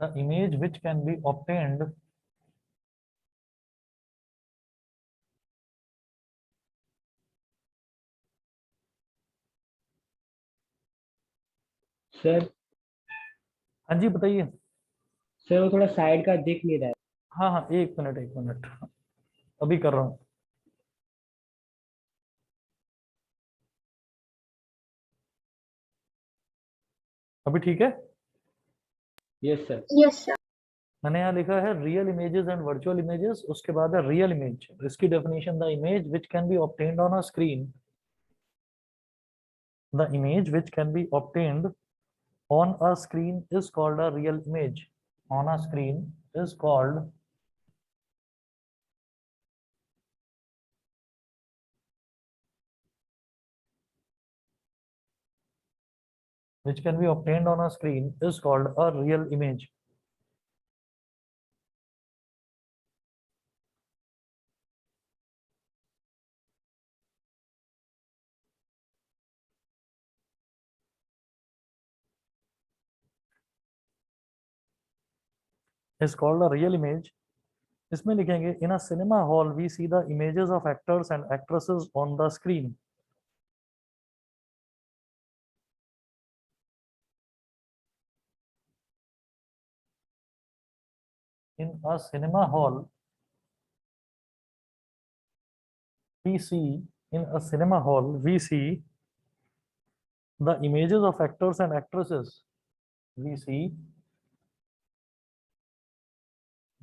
The image which can be obtained sir हाँ जी बताइए। Sir वो थोड़ा साइड का दिख नहीं रहा है। हाँ हाँ, एक मिनट एक मिनट, अभी कर रहा हूँ। अभी ठीक है। Yes sir. Yes sir. मैंने यहाँ लिखा है real images and virtual images, उसके बाद है रियल इमेज। इसकी definition, the image which can be obtained on a screen, the image which can be obtained on a screen is called a real image. On a screen is called which can be obtained on a screen is called a real image. Is called a real image. इसमें लिखेंगे in a cinema hall we see the images of actors and actresses on the screen. In a cinema hall we see in a cinema hall we see the images of actors and actresses. We see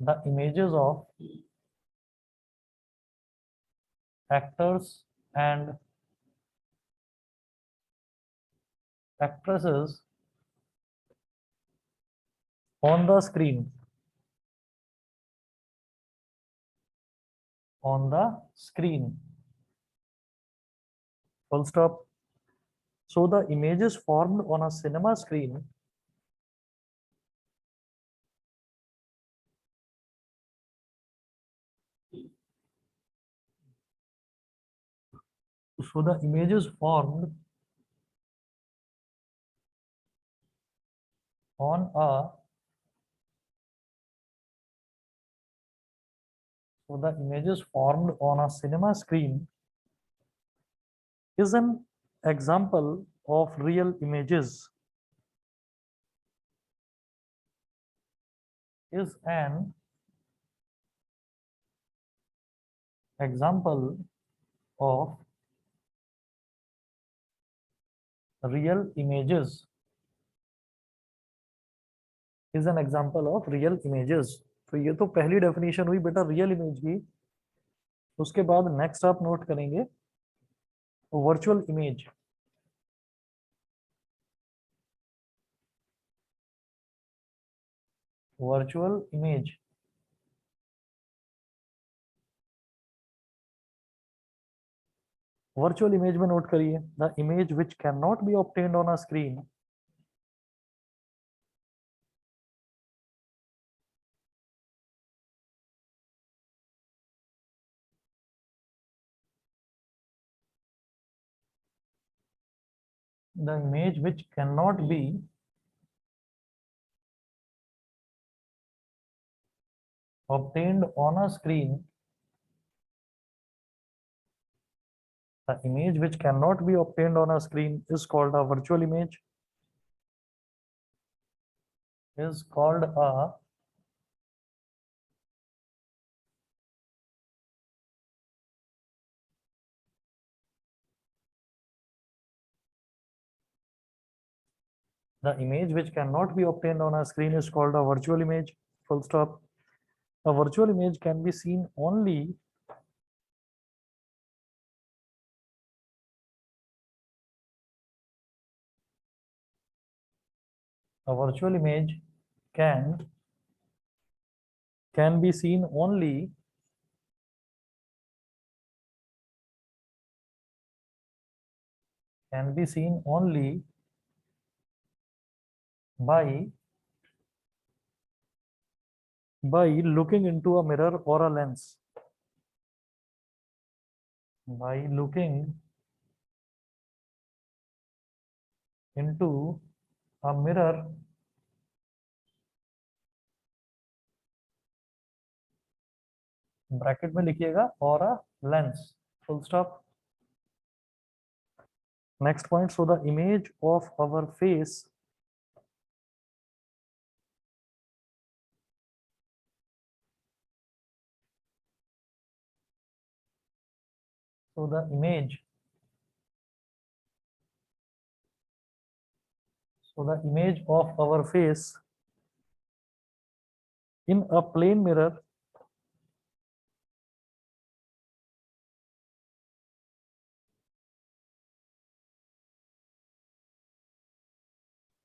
the images of actors and actresses on the screen. On the screen. Full stop. So the images formed on a cinema screen so the images formed on a so the images formed on a cinema screen is an example of real images. Is an example of real images. Is an example of real images. तो ये तो पहली definition हुई बेटा real image की। उसके बाद next आप नोट करेंगे virtual image. Virtual image, virtual image में नोट करिए the image which can not be obtained on a screen, the image which cannot be obtained on a screen, the image which cannot be obtained on a screen is called a virtual image, is called a the image which cannot be obtained on a screen is called a virtual image. Full stop. A virtual image can be seen only a virtual image can be seen only can be seen only by looking into a mirror or a lens. By looking into a mirror bracket में लिखिएगा और a lens, full stop. Next point, so the image of our face so the image of our face in a plane mirror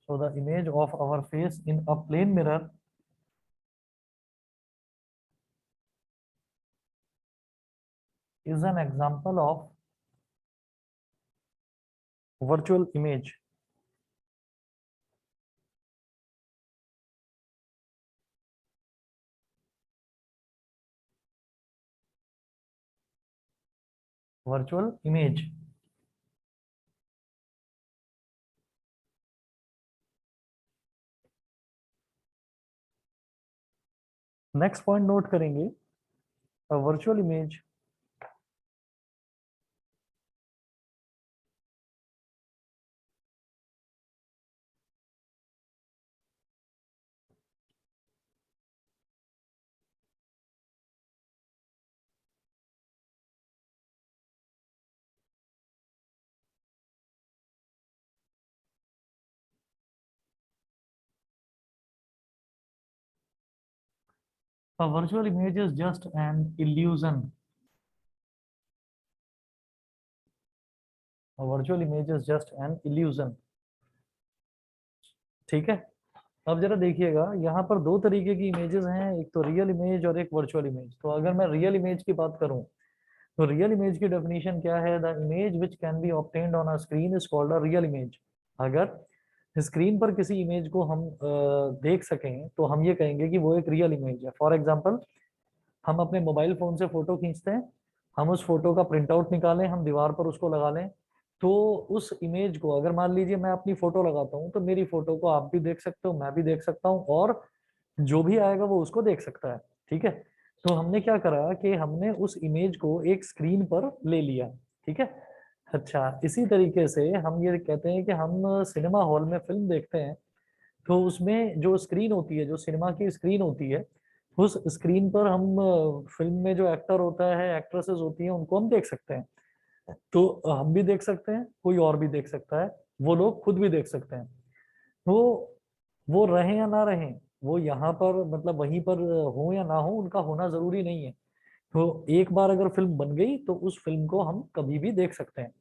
so the image of our face in a plane mirror is an example of virtual image. Virtual image. Next point note करेंगे, virtual image is just an illusion. A virtual image is just an illusion. ठीक है, अब जरा देखिएगा, यहाँ पर दो तरीके की इमेजेस हैं, एक तो रियल इमेज और एक वर्चुअल इमेज। तो अगर मैं रियल इमेज की बात करूं तो रियल इमेज की डेफिनेशन क्या है? The image which can be obtained on a screen is called a real image. अगर स्क्रीन पर किसी इमेज को हम देख सकें तो हम ये कहेंगे कि वो एक रियल इमेज है। फॉर एग्जांपल, हम अपने मोबाइल फोन से फोटो खींचते हैं, हम उस फोटो का प्रिंट आउट निकालें, हम दीवार पर उसको लगा लें, तो उस इमेज को अगर मान लीजिए मैं अपनी फोटो लगाता हूँ तो मेरी फोटो को आप भी देख सकते हो, मैं भी देख सकता हूँ, और जो भी आएगा वो उसको देख सकता है। ठीक है, तो हमने क्या करा कि हमने उस इमेज को एक स्क्रीन पर ले लिया। ठीक है, अच्छा, इसी तरीके से हम ये कहते हैं कि हम सिनेमा हॉल में फिल्म देखते हैं तो उसमें जो स्क्रीन होती है, जो सिनेमा की स्क्रीन होती है, उस स्क्रीन पर हम फिल्म में जो एक्टर होता है, एक्ट्रेसेस होती हैं, उनको हम देख सकते हैं। तो हम भी देख सकते हैं, कोई और भी देख सकता है, वो लोग खुद भी देख सकते हैं। तो वो रहें या ना रहें, वो यहाँ पर मतलब वहीं पर हो या ना हो, उनका होना जरूरी नहीं है। तो एक बार अगर फिल्म बन गई तो उस फिल्म को हम कभी भी देख सकते हैं।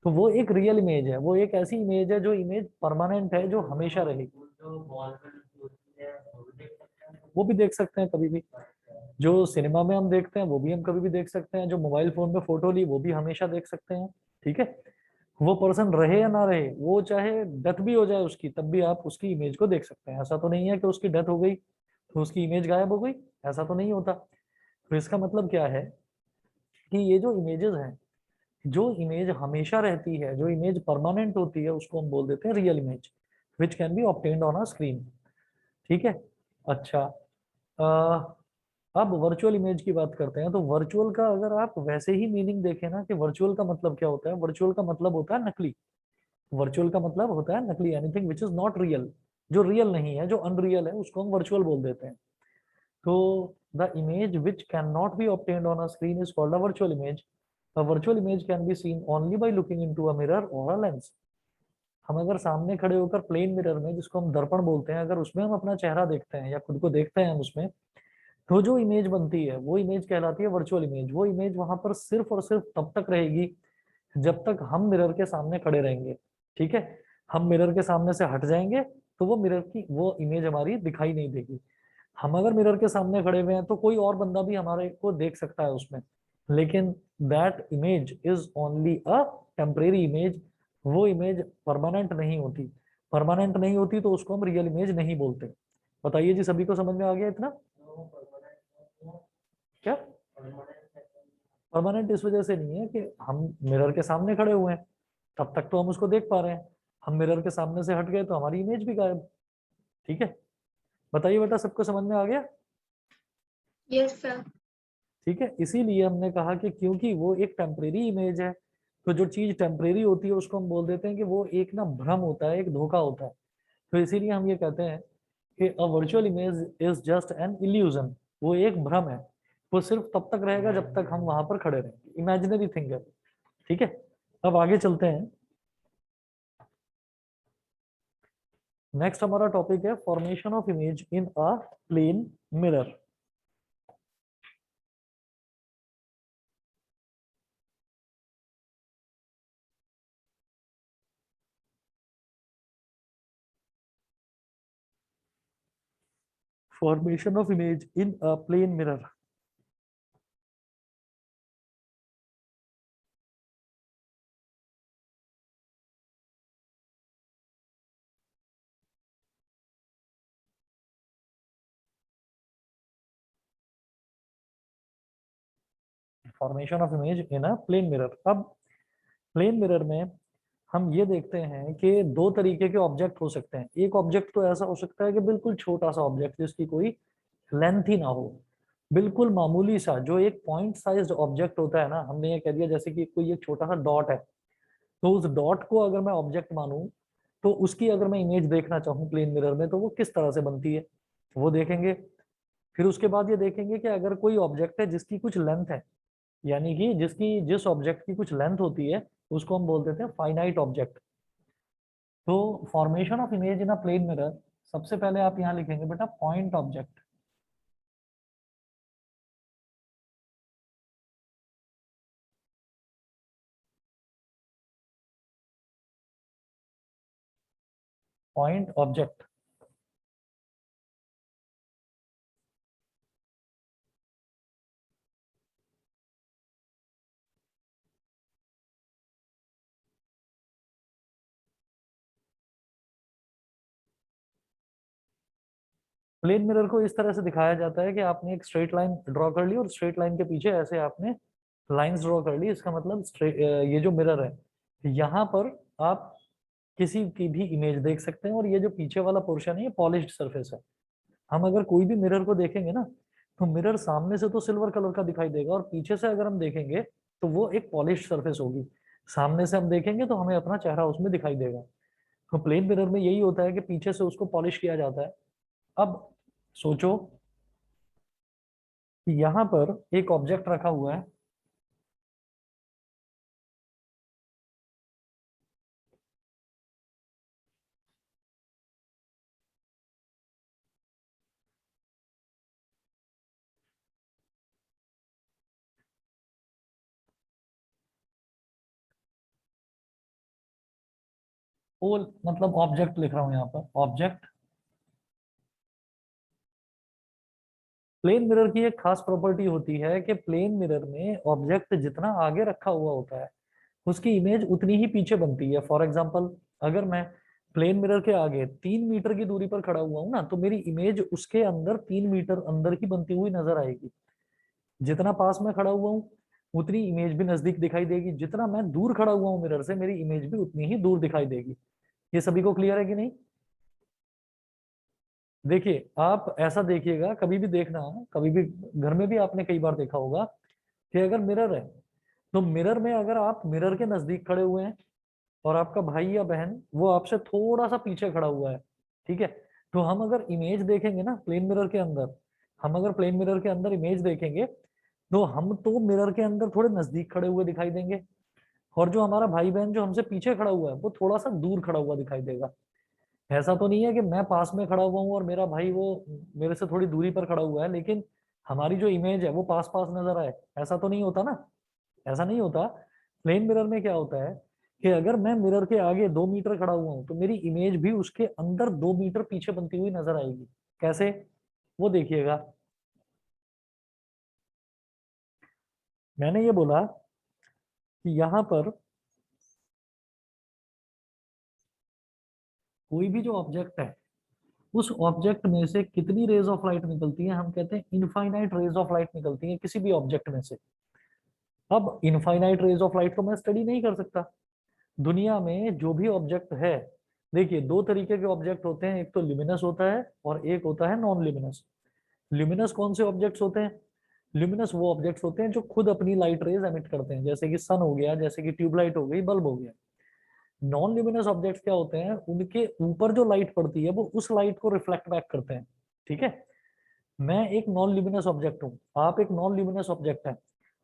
तो वो एक रियल इमेज है, वो एक ऐसी इमेज है जो इमेज परमानेंट है, जो हमेशा रहेगी। वो भी देख सकते हैं कभी भी, जो सिनेमा में हम देखते हैं वो भी हम कभी भी देख सकते हैं, जो मोबाइल फोन में फोटो ली वो भी हमेशा देख सकते हैं। ठीक है, वो पर्सन रहे या ना रहे, वो चाहे डेथ भी हो जाए उसकी, तब भी आप उसकी इमेज को देख सकते हैं। ऐसा तो नहीं है कि उसकी डेथ हो गई तो उसकी इमेज गायब हो गई, ऐसा तो नहीं होता। तो इसका मतलब क्या है कि ये जो इमेजेस हैं, जो इमेज हमेशा रहती है, जो इमेज परमानेंट होती है, उसको हम बोल देते हैं real image, which can be obtained on a screen. ठीक है, अच्छा, अब वर्चुअल इमेज की बात करते हैं। तो वर्चुअल का अगर आप वैसे ही मीनिंग देखें ना कि वर्चुअल का मतलब क्या होता है, वर्चुअल का मतलब होता है नकली। वर्चुअल का मतलब होता है नकली, anything which is not real, जो रियल नहीं है, जो अनरियल है, उसको हम वर्चुअल बोल देते हैं। तो the image which can not be obtained on a screen is called a virtual image. A virtual image can be seen only by looking into a mirror और अ लेंस। हम अगर सामने खड़े होकर प्लेन मिरर में, जिसको हम दर्पण बोलते हैं, अगर उसमें हम अपना चेहरा देखते हैं या खुद को देखते हैं हम उसमें, तो जो इमेज बनती है वो इमेज कहलाती है वर्चुअल इमेज। वो इमेज वहां पर सिर्फ और सिर्फ तब तक रहेगी जब तक हम मिरर के सामने खड़े रहेंगे। ठीक है, हम मिरर के सामने से हट जाएंगे तो वो मिरर की वो इमेज हमारी दिखाई नहीं देगी। हम अगर मिरर के सामने खड़े हुए हैं तो कोई और बंदा भी हमारे को देख सकता है उसमें, लेकिन that image is only a temporary image. वो इमेज परमानेंट नहीं होती। परमानेंट नहीं होती तो उसको हम रियल इमेज नहीं बोलते। बताइए जी, सभी को समझ में आ गया इतना? क्या परमानेंट इस वजह से नहीं है कि हम मिरर के सामने खड़े हुए हैं, तब तक तो हम उसको देख पा रहे हैं, हम मिरर के सामने से हट गए तो हमारी इमेज भी गायब। ठीक है, बताइए बेटा, सबको समझ में आ गया? Yes sir. ठीक है, इसीलिए हमने कहा कि क्योंकि वो एक टेम्परेरी इमेज है, तो जो चीज टेम्परेरी होती है उसको हम बोल देते हैं कि वो एक ना भ्रम होता है, एक धोखा होता है। तो इसीलिए हम ये कहते हैं कि a virtual image is just an illusion, वो एक भ्रम है। वो सिर्फ तब तक रहेगा जब तक हम वहां पर खड़े रहेंगे, इमेजिनरी थिंग है। ठीक है, अब आगे चलते हैं। नेक्स्ट हमारा टॉपिक है formation of image in a plane mirror. Formation of image in a plane mirror. Formation of image in a plane mirror. अब प्लेन मिरर में हम ये देखते हैं कि दो तरीके के ऑब्जेक्ट हो सकते हैं। एक ऑब्जेक्ट तो ऐसा हो सकता है कि बिल्कुल छोटा सा ऑब्जेक्ट जिसकी कोई लेंथ ही ना हो, बिल्कुल मामूली सा, जो एक पॉइंट साइज्ड ऑब्जेक्ट होता है ना, हमने ये कह दिया जैसे कि कोई एक छोटा सा डॉट है, तो उस डॉट को अगर मैं ऑब्जेक्ट मानूं, तो उसकी अगर मैं इमेज देखना चाहूँ प्लेन मिरर में, तो वो किस तरह से बनती है वो देखेंगे। फिर उसके बाद ये देखेंगे कि अगर कोई ऑब्जेक्ट है जिसकी कुछ लेंथ है, यानी कि जिस ऑब्जेक्ट की कुछ लेंथ होती है, उसको हम बोल देते हैं फाइनाइट ऑब्जेक्ट। तो formation of image in a plane mirror, सबसे पहले आप यहाँ लिखेंगे बेटा point object. Point object. Plane mirror को इस तरह से दिखाया जाता है कि आपने एक स्ट्रेट लाइन ड्रॉ कर ली और स्ट्रेट लाइन के पीछे ऐसे आपने लाइंस ड्रॉ कर ली। इसका मतलब ये जो मिरर है, यहाँ पर आप किसी की भी इमेज देख सकते हैं, और ये जो पीछे वाला पोर्शन है ये पॉलिश्ड सरफेस है। हम अगर कोई भी मिरर को देखेंगे ना, तो मिरर सामने से तो सिल्वर कलर का दिखाई देगा, और पीछे से अगर हम देखेंगे तो वो एक पॉलिश्ड सरफेस होगी। सामने से हम देखेंगे तो हमें अपना चेहरा उसमें दिखाई देगा। तो प्लेन मिरर में यही होता है कि पीछे से उसको पॉलिश किया जाता है। अब सोचो कि यहाँ पर एक ऑब्जेक्ट रखा हुआ है, वो मतलब ऑब्जेक्ट लिख रहा हूँ यहाँ पर ऑब्जेक्ट। प्लेन मिरर की एक खास प्रॉपर्टी होती है कि प्लेन मिरर में ऑब्जेक्ट जितना आगे रखा हुआ होता है, उसकी इमेज उतनी ही पीछे बनती है। फॉर एग्जाम्पल, अगर मैं प्लेन मिरर के आगे 3 मीटर की दूरी पर खड़ा हुआ हूं ना, तो मेरी इमेज उसके अंदर 3 मीटर अंदर ही बनती हुई नजर आएगी। जितना पास में खड़ा हुआ हूँ उतनी इमेज भी नजदीक दिखाई देगी, जितना मैं दूर खड़ा हुआ हूँ मिरर से, मेरी इमेज भी उतनी ही दूर दिखाई देगी। ये सभी को क्लियर है कि नहीं? देखिए, आप ऐसा देखिएगा, कभी भी देखना, कभी भी घर में भी आपने कई बार देखा होगा कि अगर मिरर है, तो मिरर में अगर आप मिरर के नजदीक खड़े हुए हैं और आपका भाई या बहन वो आपसे थोड़ा सा पीछे खड़ा हुआ है, ठीक है, तो हम अगर इमेज देखेंगे ना प्लेन मिरर के अंदर, हम अगर प्लेन मिरर के अंदर इमेज देखेंगे, तो हम तो मिरर के अंदर थोड़े नजदीक खड़े हुए दिखाई देंगे, और जो हमारा भाई बहन जो हमसे पीछे खड़ा हुआ है वो थोड़ा सा दूर खड़ा हुआ दिखाई देगा। ऐसा तो नहीं है कि मैं पास में खड़ा हुआ हूँ और मेरा भाई वो मेरे से थोड़ी दूरी पर खड़ा हुआ है, लेकिन हमारी जो इमेज है वो पास पास नजर आए, ऐसा तो नहीं होता ना। ऐसा नहीं होता। प्लेन मिरर में क्या होता है कि अगर मैं मिरर के आगे 2 मीटर खड़ा हुआ हूं, तो मेरी इमेज भी उसके अंदर 2 मीटर पीछे बनती हुई नजर आएगी। कैसे? वो देखिएगा। मैंने ये बोला कि यहाँ पर कोई भी जो ऑब्जेक्ट है, उस ऑब्जेक्ट में से कितनी रेज ऑफ लाइट निकलती है, हम कहते हैं इनफाइनाइट रेज ऑफ लाइट निकलती है किसी भी ऑब्जेक्ट में से। अब इनफाइनाइट रेज ऑफ लाइट को मैं स्टडी नहीं कर सकता। दुनिया में जो भी ऑब्जेक्ट है, देखिए दो तरीके के ऑब्जेक्ट होते हैं, एक तो ल्यूमिनस होता है और एक होता है नॉन ल्यूमिनस। ल्यूमिनस कौन से ऑब्जेक्ट्स होते हैं? ल्यूमिनस वो ऑब्जेक्ट्स होते हैं जो खुद अपनी लाइट रेज एमिट करते हैं, जैसे कि सन हो गया, जैसे कि ट्यूबलाइट हो गई, बल्ब हो गया। नॉन ल्यूमिनस ऑब्जेक्ट्स क्या होते हैं, उनके ऊपर जो लाइट पड़ती है वो उस लाइट को रिफ्लेक्ट बैक करते हैं। ठीक है, मैं एक नॉन ल्यूमिनस ऑब्जेक्ट हूँ, आप एक नॉन ल्यूमिनस ऑब्जेक्ट है।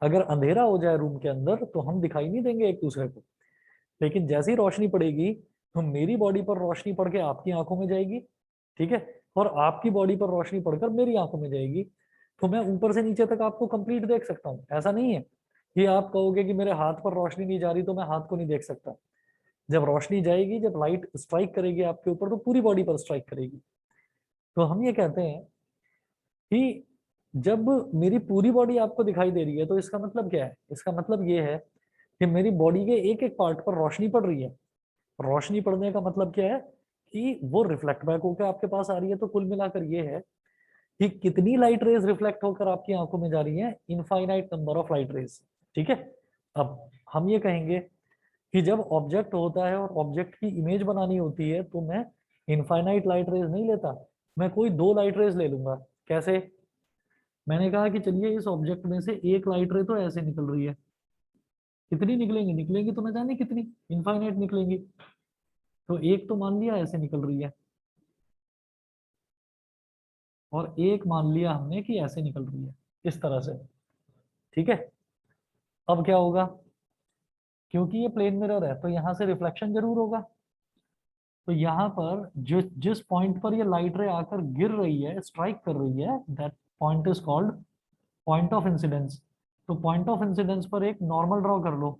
अगर अंधेरा हो जाए रूम के अंदर तो हम दिखाई नहीं देंगे एक दूसरे को, लेकिन जैसे ही रोशनी पड़ेगी तो मेरी बॉडी पर रोशनी पड़ के आपकी आंखों में जाएगी। ठीक है, और आपकी बॉडी पर रोशनी पड़कर मेरी आंखों में जाएगी। तो मैं ऊपर से नीचे तक आपको कंप्लीट देख सकता हूँ। ऐसा नहीं है कि आप कहोगे कि मेरे हाथ पर रोशनी नहीं जा रही तो मैं हाथ को नहीं देख सकता। जब रोशनी जाएगी, जब लाइट स्ट्राइक करेगी आपके ऊपर तो पूरी बॉडी पर स्ट्राइक करेगी। तो हम ये कहते हैं कि जब मेरी पूरी बॉडी आपको दिखाई दे रही है तो इसका मतलब क्या है, इसका मतलब ये है कि मेरी बॉडी के एक एक पार्ट पर रोशनी पड़ रही है। रोशनी पड़ने का मतलब क्या है कि वो रिफ्लेक्ट बैक होकर आपके पास आ रही है। तो कुल मिलाकर ये है कि कितनी लाइट रेज रिफ्लेक्ट होकर आपकी आंखों में जा रही है, infinite number of light raise. ठीक है, अब हम ये कहेंगे कि जब ऑब्जेक्ट होता है और ऑब्जेक्ट की इमेज बनानी होती है तो मैं इनफाइनाइट लाइट रेज नहीं लेता, मैं कोई दो लाइट रेज ले लूंगा। कैसे? मैंने कहा कि चलिए इस ऑब्जेक्ट में से एक लाइट रे तो ऐसे निकल रही है, कितनी निकलेंगी, निकलेंगी तो न जाने कितनी, इनफाइनाइट निकलेंगी। तो एक तो मान लिया ऐसे निकल रही है, और एक मान लिया हमने कि ऐसे निकल रही है, इस तरह से। ठीक है, अब क्या होगा, क्योंकि ये प्लेन मिरर है तो यहाँ से रिफ्लेक्शन जरूर होगा। तो यहाँ पर जिस जिस पॉइंट पर ये लाइट रे आकर गिर रही है, स्ट्राइक कर रही है, that point is called point of incidence. तो पॉइंट ऑफ इंसिडेंस पर एक नॉर्मल ड्रॉ कर लो।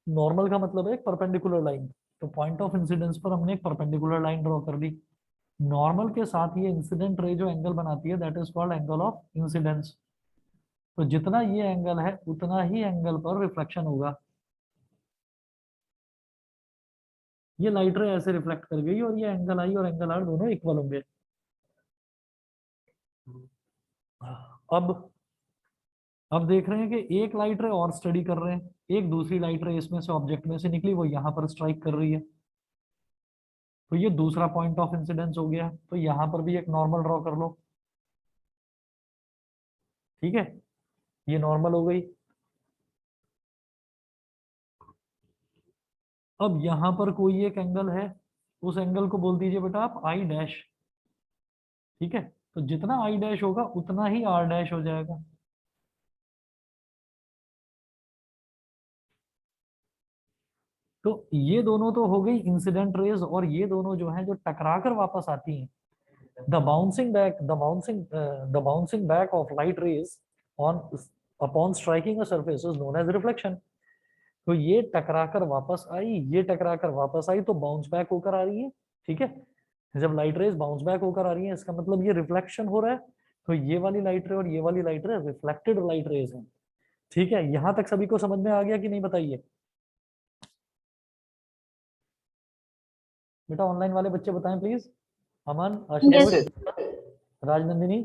नॉर्मल का मतलब है एक परपेंडिकुलर लाइन। तो पॉइंट ऑफ इंसिडेंस पर हमने एक परपेंडिकुलर लाइन ड्रॉ कर दी। नॉर्मल के साथ ये इंसिडेंट रे जो एंगल बनाती है that is called angle of incidence. तो जितना ये एंगल है उतना ही एंगल पर रिफ्लेक्शन होगा। ये लाइट रे ऐसे रिफ्लेक्ट कर गई और ये एंगल आई और एंगल आर दोनों इक्वल होंगे। अब अब देख रहे हैं कि एक लाइट रे और स्टडी कर रहे हैं, एक दूसरी लाइट रे इसमें से ऑब्जेक्ट में से निकली, वो यहाँ पर स्ट्राइक कर रही है। तो ये दूसरा पॉइंट ऑफ इंसिडेंस हो गया। तो यहाँ पर भी एक नॉर्मल ड्रॉ कर लो। ठीक है, ये नॉर्मल हो गई। अब यहाँ पर कोई एक एंगल है, उस एंगल को बोल दीजिए बेटा आप आई डैश। ठीक है, तो जितना आई डैश होगा उतना ही आर डैश हो जाएगा। तो ये दोनों तो हो गई इंसिडेंट रेज, और ये दोनों जो हैं जो टकरा कर वापस आती हैं, the bouncing back of light rays on upon striking a surface is known as reflection. तो ये टकरा कर वापस आई, ये टकरा कर वापस आई, तो बाउंस बैक होकर आ रही है। ठीक है, जब लाइट रेज बाउंस बैक होकर आ रही है इसका मतलब ये रिफ्लेक्शन हो रहा है। तो ये वाली लाइट रे और ये वाली लाइट रे रिफ्लेक्टेड लाइट रेज हैं। ठीक है, यहां तक सभी को समझ में आ गया कि नहीं, बताइए बेटा। ऑनलाइन वाले बच्चे बताएं please. Aman, Yes, Ashutosh, sir. Rajnandini,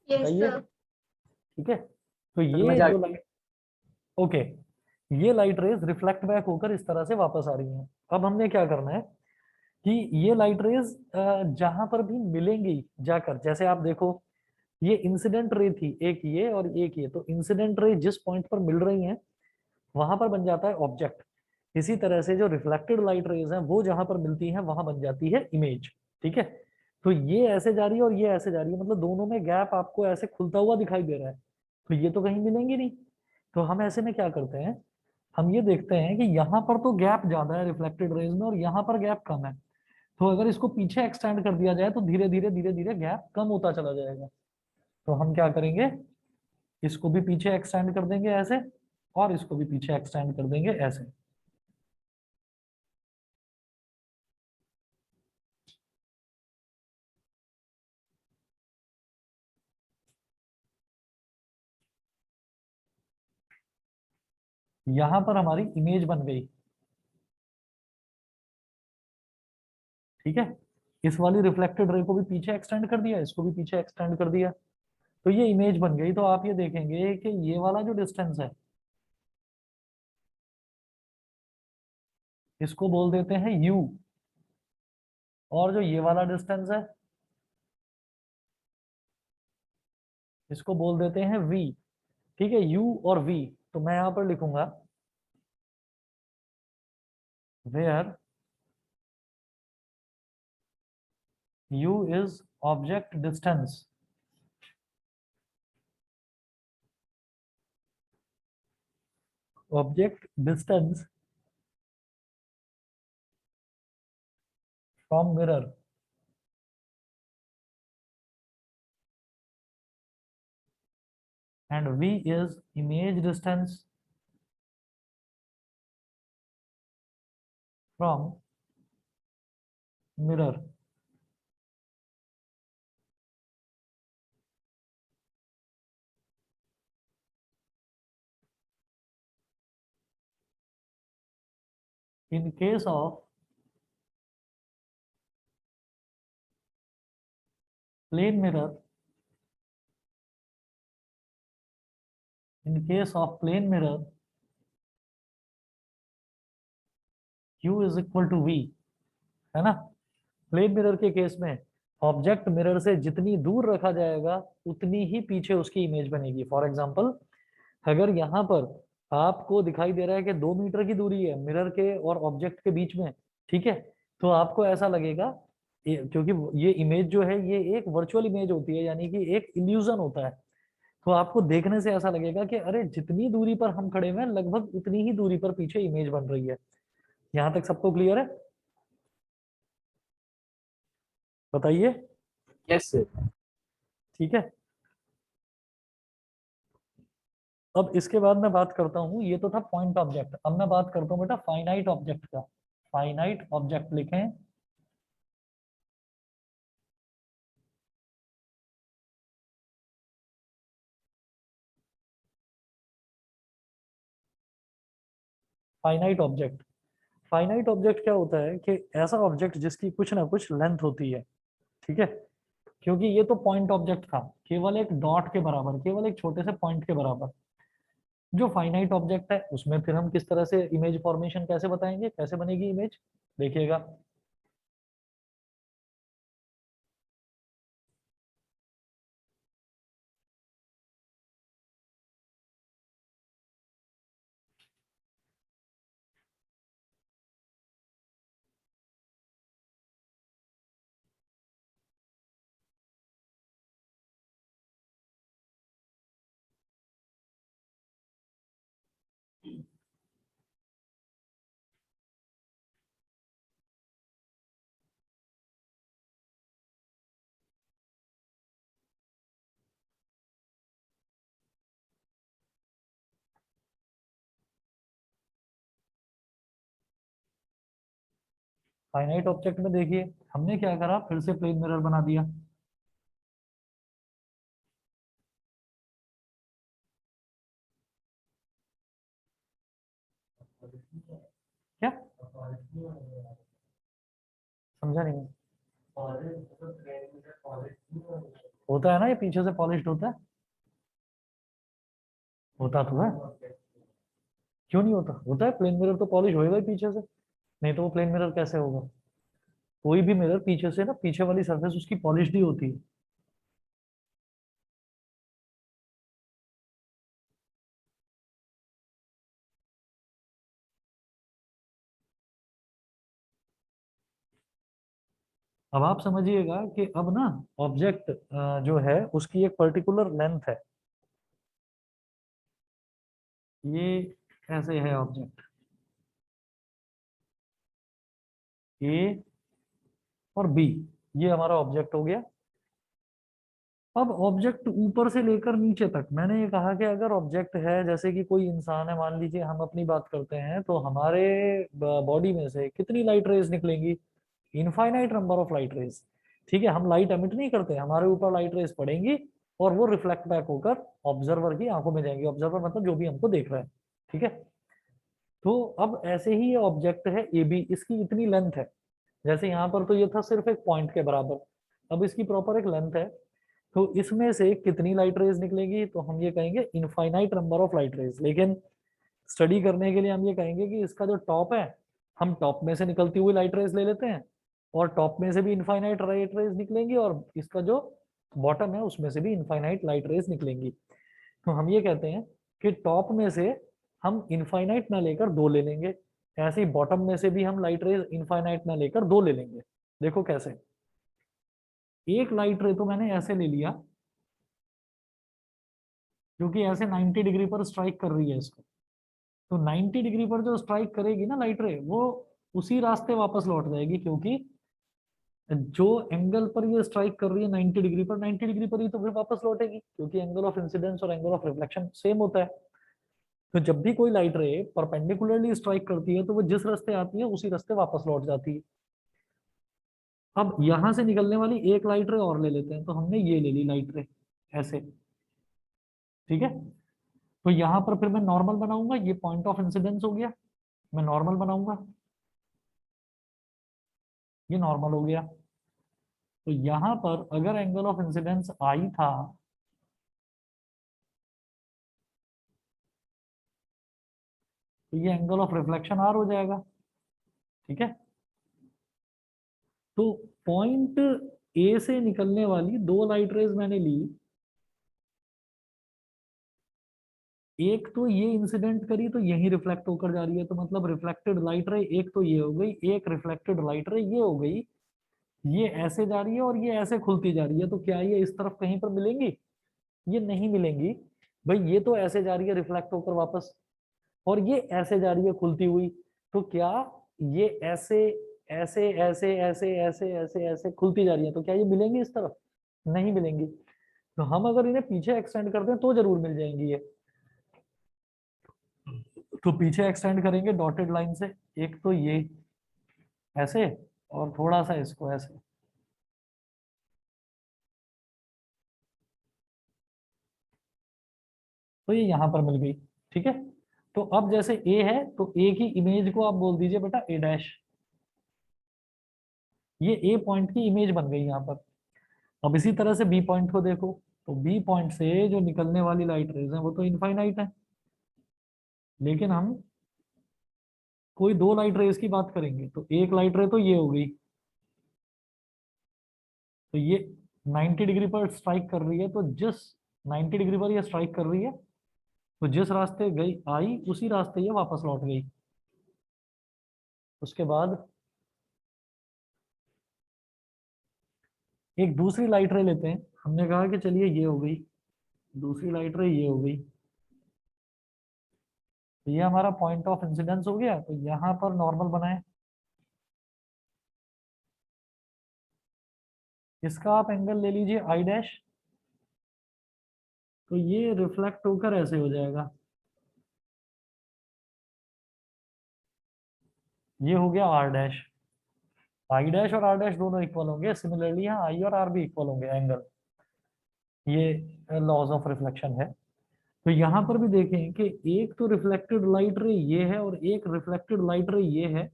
Yes, बताइए। sir. ठीक है, तो ये समझ आ जो लाइट, ओके, ये लाइट रेज रिफ्लेक्ट बैक होकर इस तरह से वापस आ रही हैं। अब हमने क्या करना है कि ये लाइट रेज जहां पर भी मिलेंगी जाकर, जैसे आप देखो ये इंसिडेंट रे थी एक ये और एक ये, तो इंसिडेंट रे जिस पॉइंट पर मिल रही हैं वहां पर बन जाता है ऑब्जेक्ट। इसी तरह से जो रिफ्लेक्टेड लाइट रेज हैं वो जहां पर मिलती हैं वहां बन जाती है इमेज। ठीक है, तो ये ऐसे जा रही है और ये ऐसे जा रही है, मतलब दोनों में गैप आपको ऐसे खुलता हुआ दिखाई दे रहा है। तो ये तो कहीं मिलेंगी नहीं। तो हम ऐसे में क्या करते हैं, हम ये देखते हैं कि यहाँ पर तो गैप ज्यादा है रिफ्लेक्टेड रेज में और यहाँ पर गैप कम है। तो अगर इसको पीछे एक्सटेंड कर दिया जाए तो धीरे धीरे गैप कम होता चला जाएगा। तो हम क्या करेंगे, इसको भी पीछे एक्सटेंड कर देंगे ऐसे, और इसको भी पीछे एक्सटेंड कर देंगे ऐसे। यहां पर हमारी इमेज बन गई। ठीक है, इस वाली रिफ्लेक्टेड रे को भी पीछे एक्सटेंड कर दिया, इसको भी पीछे एक्सटेंड कर दिया, तो ये इमेज बन गई। तो आप ये देखेंगे कि ये वाला जो डिस्टेंस है इसको बोल देते हैं u। और जो ये वाला डिस्टेंस है इसको बोल देते हैं v। ठीक है, u और v। तो मैं यहां पर लिखूंगा where u is object distance from mirror and v is image distance from mirror। In case of plane mirror, u is equal to v, है ना। प्लेन मिरर के केस में ऑब्जेक्ट मिरर से जितनी दूर रखा जाएगा उतनी ही पीछे उसकी इमेज बनेगी। फॉर एग्जांपल, अगर यहाँ पर आपको दिखाई दे रहा है कि 2 मीटर की दूरी है मिरर के और ऑब्जेक्ट के बीच में, ठीक है, तो आपको ऐसा लगेगा क्योंकि ये इमेज जो है ये एक वर्चुअल इमेज होती है, यानी कि एक इल्यूजन होता है। तो आपको देखने से ऐसा लगेगा कि अरे जितनी दूरी पर हम खड़े हुए हैं लगभग उतनी ही दूरी पर पीछे इमेज बन रही है। यहाँ तक सबको क्लियर है? बताइए। Yes sir. ठीक है, अब इसके बाद मैं बात करता हूँ, ये तो था पॉइंट ऑब्जेक्ट। अब मैं बात करता हूँ बेटा फाइनाइट ऑब्जेक्ट का। फाइनाइट ऑब्जेक्ट लिखें। फाइनाइट ऑब्जेक्ट, फाइनाइट ऑब्जेक्ट क्या होता है कि ऐसा ऑब्जेक्ट जिसकी कुछ ना कुछ लेंथ होती है। ठीक है, क्योंकि ये तो पॉइंट ऑब्जेक्ट था, केवल एक डॉट के बराबर, केवल एक छोटे से पॉइंट के बराबर। जो फाइनाइट ऑब्जेक्ट है उसमें फिर हम किस तरह से इमेज फॉर्मेशन कैसे बताएंगे, कैसे बनेगी इमेज, देखिएगा। फाइनाइट ऑब्जेक्ट में देखिए हमने क्या करा, फिर से प्लेन मिरर बना दिया। क्या समझा नहीं? होता है ना, ये पीछे से पॉलिश्ड होता है। होता तो है, क्यों नहीं होता, होता है। प्लेन मिरर तो पॉलिश होएगा ही पीछे से, नहीं तो वो प्लेन मिरर कैसे होगा। कोई भी मिरर पीछे से ना, पीछे वाली सरफेस उसकी पॉलिश्ड ही होती है। अब आप समझिएगा कि अब ना ऑब्जेक्ट जो है उसकी एक पर्टिकुलर लेंथ है। ये ऐसे है ऑब्जेक्ट ए और बी, ये हमारा ऑब्जेक्ट हो गया। अब ऑब्जेक्ट ऊपर से लेकर नीचे तक, मैंने ये कहा कि अगर ऑब्जेक्ट है जैसे कि कोई इंसान है, मान लीजिए हम अपनी बात करते हैं, तो हमारे बॉडी में से कितनी लाइट रेज निकलेंगी, infinite number of light raise. ठीक है, हम लाइट एमिट नहीं करते, हमारे ऊपर लाइट रेज पड़ेंगी और वो रिफ्लेक्ट बैक होकर ऑब्जर्वर की आंखों में जाएंगी। ऑब्जर्वर मतलब जो भी हमको देख रहा है। ठीक है, तो अब ऐसे ही ये ऑब्जेक्ट है ए बी, इसकी इतनी लेंथ है। जैसे यहाँ पर तो ये था सिर्फ एक पॉइंट के बराबर, अब इसकी प्रॉपर एक लेंथ है। तो इसमें से कितनी लाइट रेज निकलेगी, तो हम ये कहेंगे infinite number of light raise. लेकिन स्टडी करने के लिए हम ये कहेंगे कि इसका जो टॉप है, हम टॉप में से निकलती हुई लाइट रेज ले लेते हैं और टॉप में से भी इनफाइनाइट लाइट रेज निकलेंगी और इसका जो बॉटम है उसमें से भी इनफाइनाइट लाइट रेज निकलेंगी। तो हम ये कहते हैं कि टॉप में से हम इनफाइनाइट ना लेकर दो ले लेंगे, ऐसे ही बॉटम में से भी हम लाइट रेज इनफाइनाइट ना लेकर दो ले लेंगे। देखो कैसे, एक लाइट रे तो मैंने ऐसे ले लिया क्योंकि ऐसे 90 डिग्री पर स्ट्राइक कर रही है इसको, तो 90 डिग्री पर जो स्ट्राइक करेगी ना लाइट रे, वो उसी रास्ते वापस लौट जाएगी, क्योंकि जो एंगल पर ये स्ट्राइक कर रही है 90 डिग्री पर, 90 डिग्री पर ही तो फिर वापस लौटेगी, क्योंकि एंगल ऑफ इंसिडेंस और एंगल ऑफ रिफ्लेक्शन सेम होता है। तो जब भी कोई लाइट रे परपेंडिकुलरली स्ट्राइक करती है तो वो जिस रास्ते आती है उसी रास्ते वापस लौट जाती है। अब यहां से निकलने वाली एक लाइट रे और ले लेते हैं, तो हमने ये ले ली लाइट रे ऐसे, ठीक है। तो यहां पर फिर मैं नॉर्मल बनाऊंगा, ये पॉइंट ऑफ इंसिडेंस हो गया, मैं नॉर्मल बनाऊंगा, ये नॉर्मल हो गया। तो यहां पर अगर एंगल ऑफ इंसिडेंस आई था, तो ये एंगल ऑफ रिफ्लेक्शन आर हो जाएगा, ठीक है। तो पॉइंट ए से निकलने वाली दो लाइट रेज मैंने ली, एक तो ये इंसिडेंट करी तो यही रिफ्लेक्ट होकर जा रही है, तो मतलब रिफ्लेक्टेड लाइट रे एक तो ये हो गई, एक रिफ्लेक्टेड लाइट रे ये हो गई, ये ऐसे जा रही है और ये ऐसे खुलती जा रही है, तो क्या ये इस तरफ कहीं पर मिलेंगी? ये नहीं मिलेंगी भाई, ये तो ऐसे जा रही है रिफ्लेक्ट होकर वापस, और ये ऐसे जा रही है खुलती हुई, तो क्या ये ऐसे ऐसे ऐसे ऐसे ऐसे ऐसे ऐसे खुलती जा रही है, तो क्या ये मिलेंगी इस तरफ? नहीं मिलेंगी। तो हम अगर इन्हें पीछे एक्सटेंड करते हैं तो जरूर मिल जाएंगी ये। तो पीछे एक्सटेंड करेंगे डॉटेड लाइन से, एक तो ये ऐसे और थोड़ा सा इसको ऐसे, तो ये यहां पर मिल गई, ठीक है। तो अब जैसे ए है तो ए की इमेज को आप बोल दीजिए बेटा ए डैश, ये ए पॉइंट की इमेज बन गई यहाँ पर। अब इसी तरह से बी पॉइंट को देखो, तो बी पॉइंट से जो निकलने वाली लाइट रेज है वो तो इनफाइनाइट है, लेकिन हम कोई दो लाइट रेज की बात करेंगे, तो एक लाइट रे तो ये हो गई, तो ये 90 डिग्री पर स्ट्राइक कर रही है, तो जिस 90 डिग्री पर ये स्ट्राइक कर रही है, तो जिस रास्ते गई आई उसी रास्ते ये वापस लौट गई। उसके बाद एक दूसरी लाइट रे लेते हैं, हमने कहा कि चलिए ये हो गई, दूसरी लाइट रे ये हो गई, तो ये हमारा पॉइंट ऑफ इंसिडेंस हो गया, तो यहाँ पर नॉर्मल बनाए, इसका आप एंगल ले लीजिए आई डैश, तो ये रिफ्लेक्ट होकर ऐसे हो जाएगा, ये हो गया आर डैश। आई डैश और आर डैश दोनों इक्वल होंगे, सिमिलरली यहाँ आई और आर भी इक्वल होंगे एंगल, ये लॉज ऑफ रिफ्लेक्शन है। तो यहाँ पर भी देखें कि एक तो रिफ्लेक्टेड लाइट रे ये है और एक रिफ्लेक्टेड लाइट रे ये है,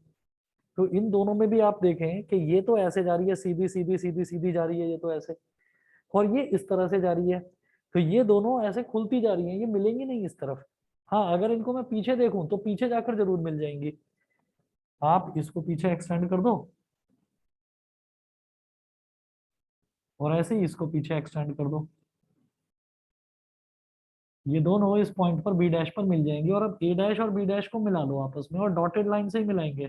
तो इन दोनों में भी आप देखें कि ये तो ऐसे जा रही है, सीधी सीधी सीधी सीधी जा रही है ये तो ऐसे, और ये इस तरह से जा रही है, तो ये दोनों ऐसे खुलती जा रही हैं, ये मिलेंगी नहीं इस तरफ। हाँ, अगर इनको मैं पीछे देखूं तो पीछे जाकर जरूर मिल जाएंगी। आप इसको पीछे एक्सटेंड कर दो और ऐसे ही इसको पीछे एक्सटेंड कर दो, ये दोनों इस पॉइंट पर बी डैश पर मिल जाएंगे, और अब ए डैश और बी डैश को मिला लो आपस में और डॉटेड लाइन से ही मिलाएंगे।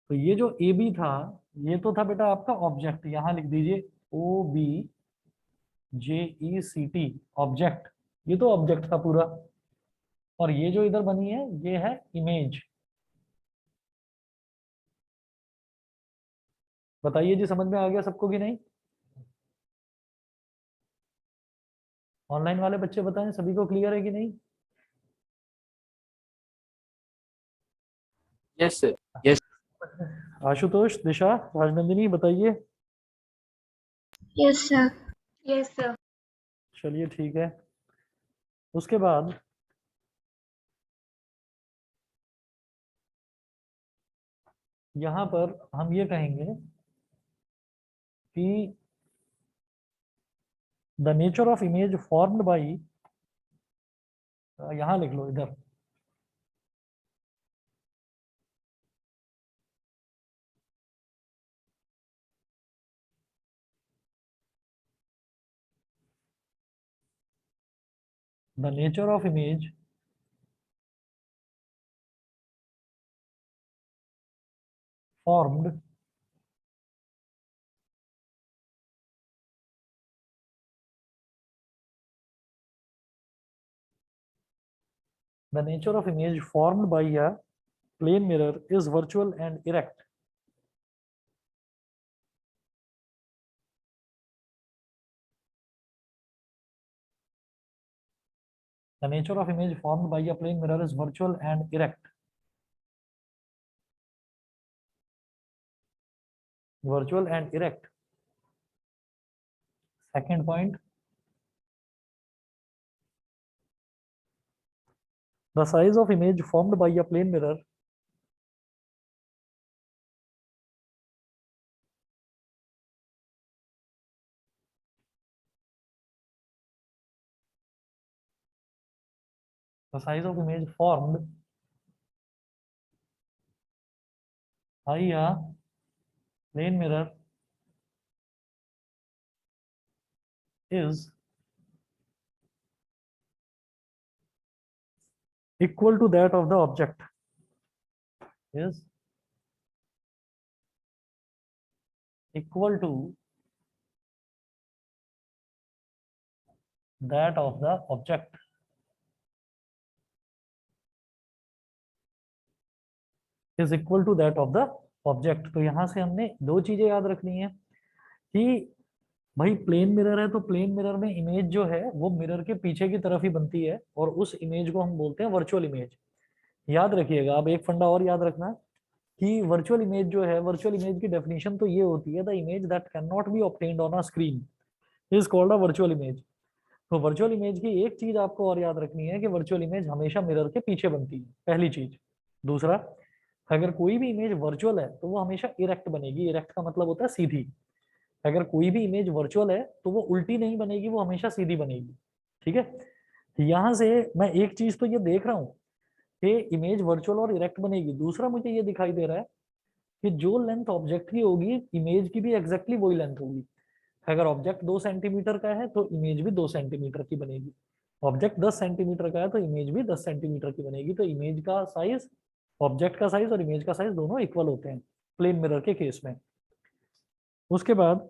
तो ये जो ए बी था, ये तो था बेटा आपका ऑब्जेक्ट, यहां लिख दीजिए ओ बी जे ई सी टी, ऑब्जेक्ट, ये तो ऑब्जेक्ट था पूरा, और ये जो इधर बनी है ये है इमेज। बताइए जी, समझ में आ गया सबको कि नहीं? ऑनलाइन वाले बच्चे बताएं सभी को क्लियर है कि नहीं? Yes sir. यस। आशुतोष, दिशा, राजनंदिनी बताइए। Yes sir. Yes sir. चलिए ठीक है। उसके बाद यहाँ पर हम ये कहेंगे कि the nature of image formed by, यहाँ लिख लो इधर, the nature of image formed the nature of image formed by a plane mirror is virtual and erect. The nature of image formed by a plane mirror is virtual and erect. Virtual and erect. Second point, the size of image formed by a plane mirror the size of image formed by a plane mirror is equal to that of the object. Is equal to that of the object. Is equal to that of the object. तो यहां से हमने दो चीजें याद रखनी है कि भाई प्लेन मिरर है तो प्लेन मिरर में इमेज जो है वो मिरर के पीछे की तरफ ही बनती है और उस इमेज को हम बोलते हैं वर्चुअल इमेज। याद रखिएगा, अब एक फंडा और याद रखना कि वर्चुअल इमेज जो है, वर्चुअल इमेज की डेफिनेशन तो ये होती है, the image that can not be obtained on a screen is called a virtual image. तो वर्चुअल इमेज की एक चीज आपको और याद रखनी है कि वर्चुअल इमेज हमेशा मिरर के पीछे बनती है, पहली चीज। दूसरा, अगर कोई भी इमेज वर्चुअल है तो वो हमेशा इरेक्ट बनेगी। इरेक्ट का मतलब होता है सीधी। अगर कोई भी इमेज वर्चुअल है तो वो उल्टी नहीं बनेगी, वो हमेशा सीधी बनेगी। ठीक है, यहां से मैं एक चीज तो ये देख रहा हूँ कि इमेज वर्चुअल और इरेक्ट बनेगी। दूसरा मुझे ये दिखाई दे रहा है कि जो लेंथ ऑब्जेक्ट की होगी इमेज की भी एग्जैक्टली वही लेंथ होगी। अगर ऑब्जेक्ट 2 सेंटीमीटर का है तो इमेज भी 2 सेंटीमीटर की बनेगी। ऑब्जेक्ट 10 सेंटीमीटर का है तो इमेज भी 10 सेंटीमीटर की बनेगी। तो इमेज का साइज, ऑब्जेक्ट का साइज और इमेज का साइज दोनों इक्वल होते हैं प्लेन मिरर के केस में। उसके बाद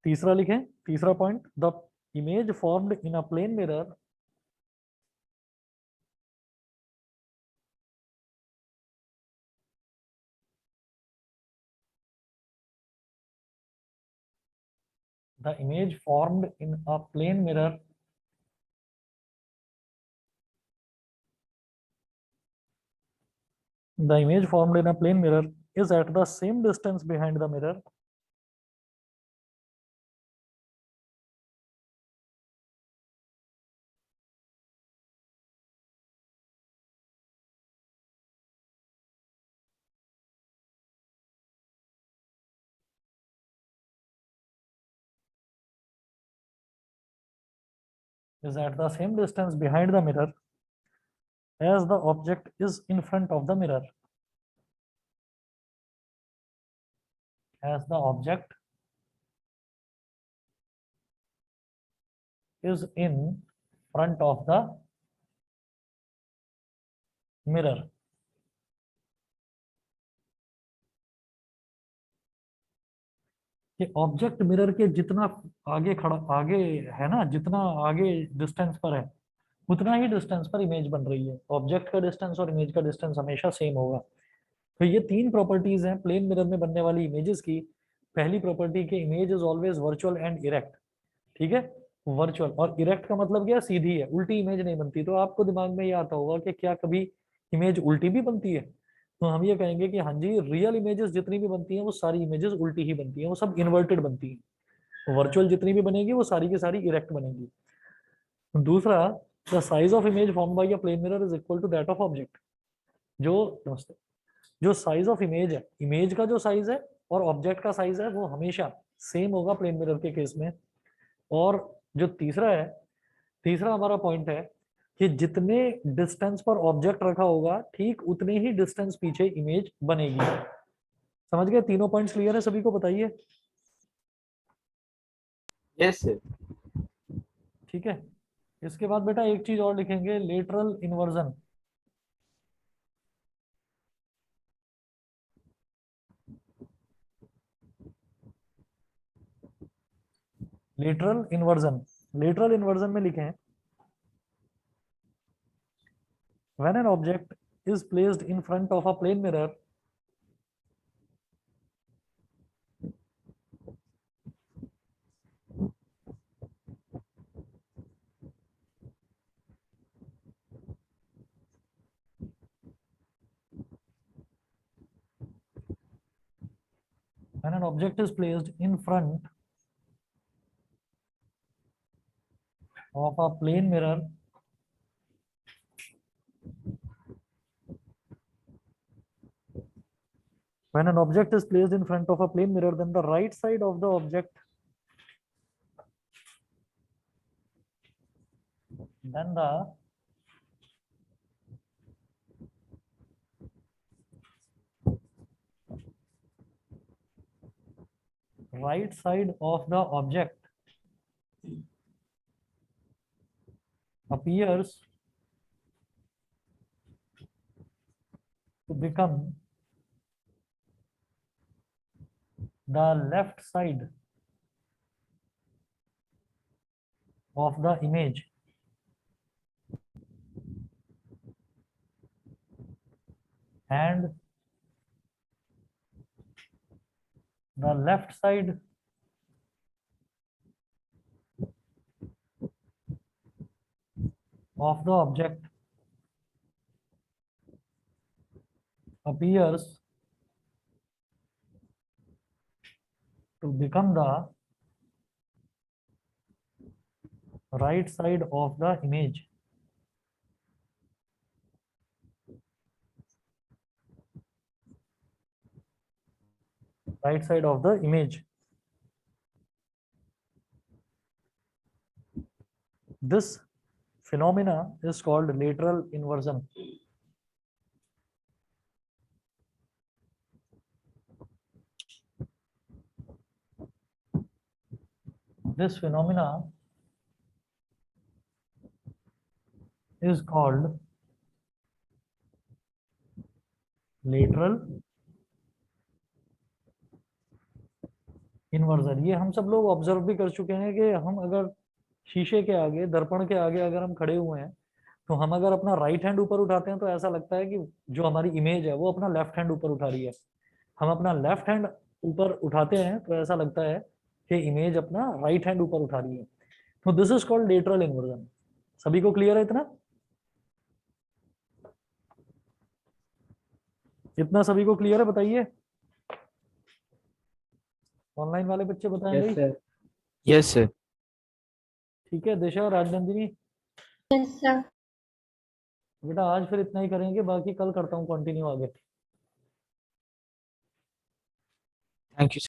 तीसरा लिखें, तीसरा point, the image formed in a plane mirror the image formed in a plane mirror the image formed in a plane mirror is at the same distance behind the mirror is at the same distance behind the mirror as the object is in front of the mirror. As the object is in front of the mirror. कि object mirror के जितना आगे खड़ा, आगे है ना, जितना आगे डिस्टेंस पर है उतना ही डिस्टेंस पर इमेज बन रही है। ऑब्जेक्ट का डिस्टेंस और इमेज का डिस्टेंस हमेशा सेम होगा। तो ये तीन प्रॉपर्टीज हैं प्लेन मिरर में बनने वाली इमेजेस की। पहली प्रॉपर्टी के image is always virtual and erect. ठीक है, वर्चुअल और इरेक्ट का मतलब क्या, सीधी है, उल्टी इमेज नहीं बनती। तो आपको दिमाग में ये आता होगा कि क्या कभी इमेज उल्टी भी बनती है? तो हम ये कहेंगे कि हाँ जी, रियल इमेजेस जितनी भी बनती हैं वो सारी इमेजेस उल्टी ही बनती हैं, वो सब इन्वर्टेड बनती हैं। वर्चुअल जितनी भी बनेगी वो सारी की सारी इरेक्ट बनेगी। दूसरा, the size of image form by a plane mirror is equal to that of object. जो नमस्ते, जो साइज ऑफ इमेज है, इमेज का जो साइज है और ऑब्जेक्ट का साइज है वो हमेशा सेम होगा प्लेन मिरर के केस में। और जो तीसरा है, तीसरा हमारा पॉइंट है कि जितने डिस्टेंस पर ऑब्जेक्ट रखा होगा ठीक उतने ही डिस्टेंस पीछे इमेज बनेगी। समझ गए? तीनों पॉइंट्स क्लियर है सभी को? बताइए। Yes sir. ठीक है, इसके बाद बेटा एक चीज और लिखेंगे, lateral inversion. Lateral inversion, lateral inversion में लिखें, when an object is placed in front of a plane mirror, when an object is placed in front of a plane mirror, when an object is placed in front of a plane mirror, then the right side of the object, then the right side of the object appears to become the left side of the image, and the left side of the object appears to become the right side of the image. Right side of the image. This phenomena is called lateral inversion. This phenomena is called lateral inversion. ये हम सब लोग observe भी कर चुके हैं कि हम अगर शीशे के आगे, दर्पण के आगे अगर हम खड़े हुए हैं, तो हम अगर अपना राइट हैंड ऊपर उठाते हैं तो ऐसा लगता है कि जो हमारी इमेज है वो अपना लेफ्ट हैंड ऊपर उठा रही है। हम अपना लेफ्ट हैंड ऊपर उठाते हैं तो ऐसा लगता है कि इमेज अपना राइट हैंड ऊपर उठा रही है। तो this is called lateral inversion. सभी को क्लियर है इतना? इतना सभी को क्लियर है? बताइए, ऑनलाइन वाले बच्चे बताएं यस भाई। सर। Yes sir. ठीक है, दिशा और राजनंदिनी, Yes, sir. बेटा आज फिर इतना ही करेंगे, बाकी कल करता हूँ कंटिन्यू आगे। Thank you.